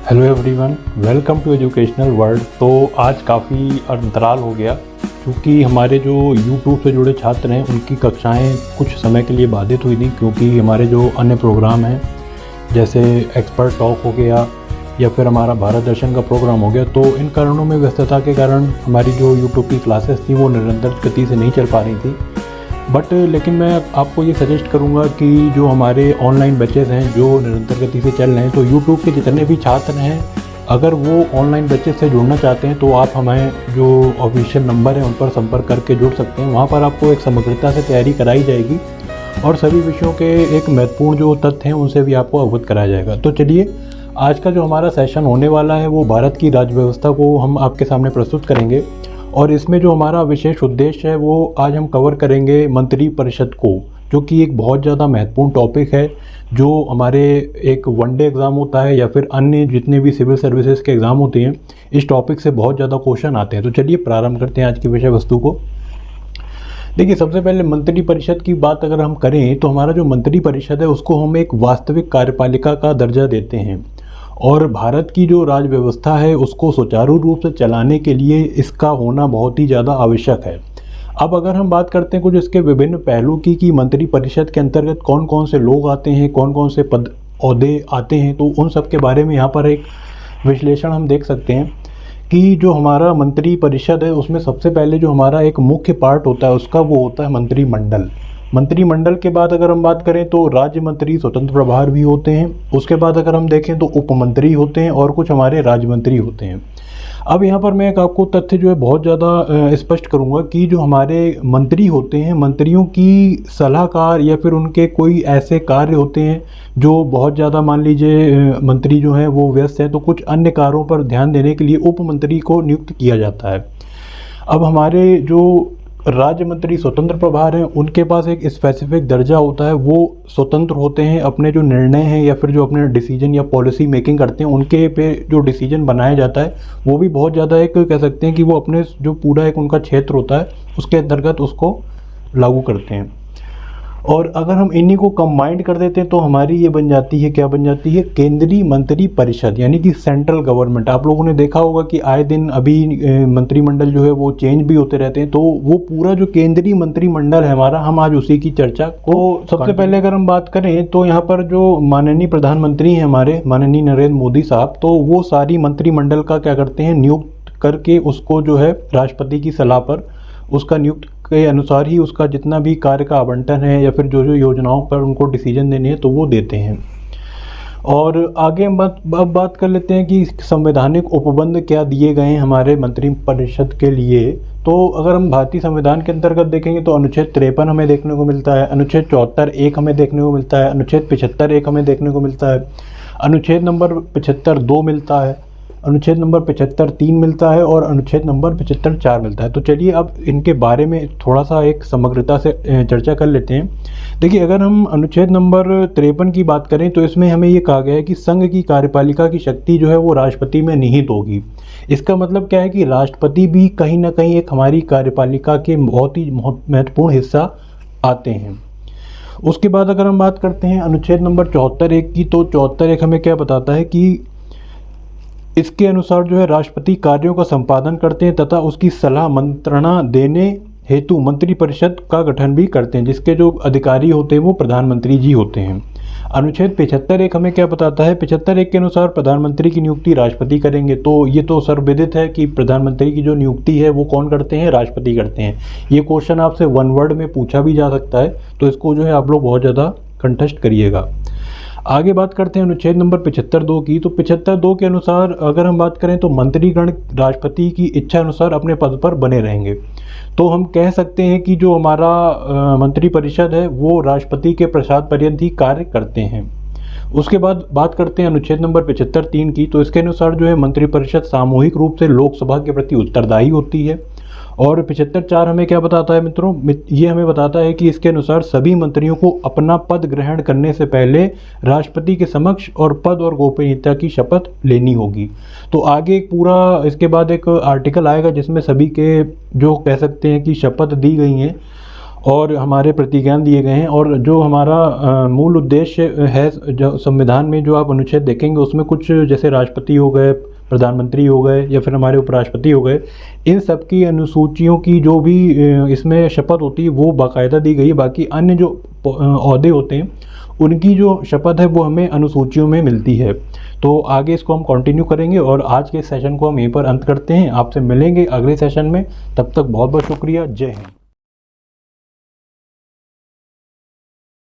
Hello everyone, welcome to educational world. तो आज काफ़ी अंतराल हो गया क्योंकि हमारे जो यूट्यूब से जुड़े छात्र हैं उनकी कक्षाएं कुछ समय के लिए बाधित हुई थी, क्योंकि हमारे जो अन्य प्रोग्राम हैं जैसे एक्सपर्ट टॉक हो गया या फिर हमारा भारत दर्शन का प्रोग्राम हो गया, तो इन कारणों में व्यस्तता के कारण हमारी जो यूट्यूब की क्लासेस थी वो निरंतर गति से नहीं चल पा रही थी। लेकिन मैं आपको ये सजेस्ट करूँगा कि जो हमारे ऑनलाइन बैचेज़ हैं जो निरंतर गति से चल रहे हैं, तो यूट्यूब के जितने भी छात्र हैं अगर वो ऑनलाइन बैचेज़ से जुड़ना चाहते हैं तो आप हमें जो ऑफिशियल नंबर है उन पर संपर्क करके जुड़ सकते हैं। वहाँ पर आपको एक समग्रता से तैयारी कराई जाएगी और सभी विषयों के एक महत्वपूर्ण जो तथ्य हैं उनसे भी आपको अवगत कराया जाएगा। तो चलिए, आज का जो हमारा सेशन होने वाला है वो भारत की राज्य व्यवस्था को हम आपके सामने प्रस्तुत करेंगे और इसमें जो हमारा विशेष उद्देश्य है वो आज हम कवर करेंगे मंत्री परिषद को, जो कि एक बहुत ज़्यादा महत्वपूर्ण टॉपिक है जो हमारे एक वनडे एग्ज़ाम होता है या फिर अन्य जितने भी सिविल सर्विसेज के एग्ज़ाम होते हैं, इस टॉपिक से बहुत ज़्यादा क्वेश्चन आते हैं। तो चलिए प्रारंभ करते हैं आज की विषय वस्तु को। देखिए, सबसे पहले मंत्री परिषद की बात अगर हम करें तो हमारा जो मंत्री परिषद है उसको हम एक वास्तविक कार्यपालिका का दर्जा देते हैं और भारत की जो राज्य व्यवस्था है उसको सुचारू रूप से चलाने के लिए इसका होना बहुत ही ज़्यादा आवश्यक है। अब अगर हम बात करते हैं कुछ इसके विभिन्न पहलू की कि मंत्री परिषद के अंतर्गत कौन कौन से लोग आते हैं, कौन कौन से पद ओहदे आते हैं, तो उन सब के बारे में यहाँ पर एक विश्लेषण हम देख सकते हैं कि जो हमारा मंत्री परिषद है उसमें सबसे पहले जो हमारा एक मुख्य पार्ट होता है उसका वो होता है मंत्रिमंडल। मंत्रिमंडल के बाद अगर हम बात करें तो राज्य मंत्री स्वतंत्र प्रभार भी होते हैं। उसके बाद अगर हम देखें तो उप मंत्री होते हैं और कुछ हमारे राज्य मंत्री होते हैं। अब यहाँ पर मैं एक आपको तथ्य जो है बहुत ज़्यादा स्पष्ट करूँगा कि जो हमारे मंत्री होते हैं, मंत्रियों की सलाहकार या फिर उनके कोई ऐसे कार्य होते हैं जो बहुत ज़्यादा, मान लीजिए मंत्री जो हैं वो व्यस्त हैं तो कुछ अन्य कार्यों पर ध्यान देने के लिए उप मंत्री को नियुक्त किया जाता है। अब हमारे जो राज्य मंत्री स्वतंत्र प्रभार हैं उनके पास एक स्पेसिफिक दर्जा होता है, वो स्वतंत्र होते हैं, अपने जो निर्णय हैं या फिर जो अपने डिसीजन या पॉलिसी मेकिंग करते हैं उनके पे जो डिसीजन बनाया जाता है वो भी बहुत ज़्यादा एक कह सकते हैं कि वो अपने जो पूरा एक उनका क्षेत्र होता है उसके अंतर्गत उसको लागू करते हैं। और अगर हम इन्हीं को कंबाइंड कर देते हैं तो हमारी ये बन जाती है, क्या बन जाती है, केंद्रीय मंत्री परिषद, यानी कि सेंट्रल गवर्नमेंट। आप लोगों ने देखा होगा कि आए दिन अभी मंत्रिमंडल जो है वो चेंज भी होते रहते हैं, तो वो पूरा जो केंद्रीय मंत्रिमंडल है हमारा, हम आज उसी की चर्चा को सबसे पहले अगर हम बात करें तो यहाँ पर जो माननीय प्रधानमंत्री हैं हमारे माननीय नरेंद्र मोदी साहब, तो वो सारी मंत्रिमंडल का क्या करते हैं, नियुक्त करके उसको जो है राष्ट्रपति की सलाह पर उसका नियुक्त के अनुसार ही उसका जितना भी कार्य का आवंटन है या फिर जो जो योजनाओं पर उनको डिसीजन देने हैं तो वो देते हैं। और आगे हम अब बात कर लेते हैं कि संवैधानिक उपबंध क्या दिए गए हैं हमारे मंत्री परिषद के लिए। तो अगर हम भारतीय संविधान के अंतर्गत देखेंगे तो अनुच्छेद 53 हमें देखने को मिलता है, अनुच्छेद 74(1) हमें देखने को मिलता है, अनुच्छेद 75(1) हमें देखने को मिलता है, अनुच्छेद नंबर 75(2) मिलता है, अनुच्छेद नंबर 75(3) मिलता है और अनुच्छेद नंबर 75(4) मिलता है। तो चलिए अब इनके बारे में थोड़ा सा एक समग्रता से चर्चा कर लेते हैं। देखिए, अगर हम अनुच्छेद नंबर 53 की बात करें तो इसमें हमें ये कहा गया है कि संघ की कार्यपालिका की शक्ति जो है वो राष्ट्रपति में निहित होगी। इसका मतलब क्या है कि राष्ट्रपति भी कहीं ना कहीं एक हमारी कार्यपालिका के बहुत ही महत्वपूर्ण हिस्सा आते हैं। उसके बाद अगर हम बात करते हैं अनुच्छेद नंबर 74(1) की, तो 74(1) हमें क्या बताता है कि इसके अनुसार जो है राष्ट्रपति कार्यों का संपादन करते हैं तथा उसकी सलाह मंत्रणा देने हेतु मंत्री परिषद का गठन भी करते हैं, जिसके जो अधिकारी होते हैं वो प्रधानमंत्री जी होते हैं। अनुच्छेद 75(1) हमें क्या बताता है, 75(1) के अनुसार प्रधानमंत्री की नियुक्ति राष्ट्रपति करेंगे। तो ये तो सर्वविदित है कि प्रधानमंत्री की जो नियुक्ति है वो कौन करते हैं, राष्ट्रपति करते हैं। ये क्वेश्चन आपसे वन वर्ड में पूछा भी जा सकता है, तो इसको जो है आप लोग बहुत ज़्यादा कंठस्थ करिएगा। आगे बात करते हैं अनुच्छेद नंबर 75(2) की। तो 75(2) के अनुसार अगर हम बात करें तो मंत्रीगण राष्ट्रपति की इच्छा अनुसार अपने पद पर बने रहेंगे। तो हम कह सकते हैं कि जो हमारा मंत्री परिषद है वो राष्ट्रपति के प्रसाद पर्यंत ही कार्य करते हैं। उसके बाद बात करते हैं अनुच्छेद नंबर 75(3) की। तो इसके अनुसार जो है मंत्रिपरिषद सामूहिक रूप से लोकसभा के प्रति उत्तरदायी होती है। और 75(4) हमें क्या बताता है मित्रों, ये हमें बताता है कि इसके अनुसार सभी मंत्रियों को अपना पद ग्रहण करने से पहले राष्ट्रपति के समक्ष और पद और गोपनीयता की शपथ लेनी होगी। तो आगे एक पूरा इसके बाद एक आर्टिकल आएगा जिसमें सभी के जो कह सकते हैं कि शपथ दी गई हैं और हमारे प्रतिज्ञान दिए गए हैं। और जो हमारा मूल उद्देश्य है, जो संविधान में जो आप अनुच्छेद देखेंगे उसमें कुछ जैसे राष्ट्रपति हो गए, प्रधानमंत्री हो गए या फिर हमारे उपराष्ट्रपति हो गए, इन सब की अनुसूचियों की जो भी इसमें शपथ होती है वो बाकायदा दी गई है। बाकी अन्य जो ओहदे होते हैं उनकी जो शपथ है वो हमें अनुसूचियों में मिलती है। तो आगे इसको हम कंटिन्यू करेंगे और आज के सेशन को हम यहीं पर अंत करते हैं। आपसे मिलेंगे अगले सेशन में, तब तक बहुत बहुत शुक्रिया। जय हिंद।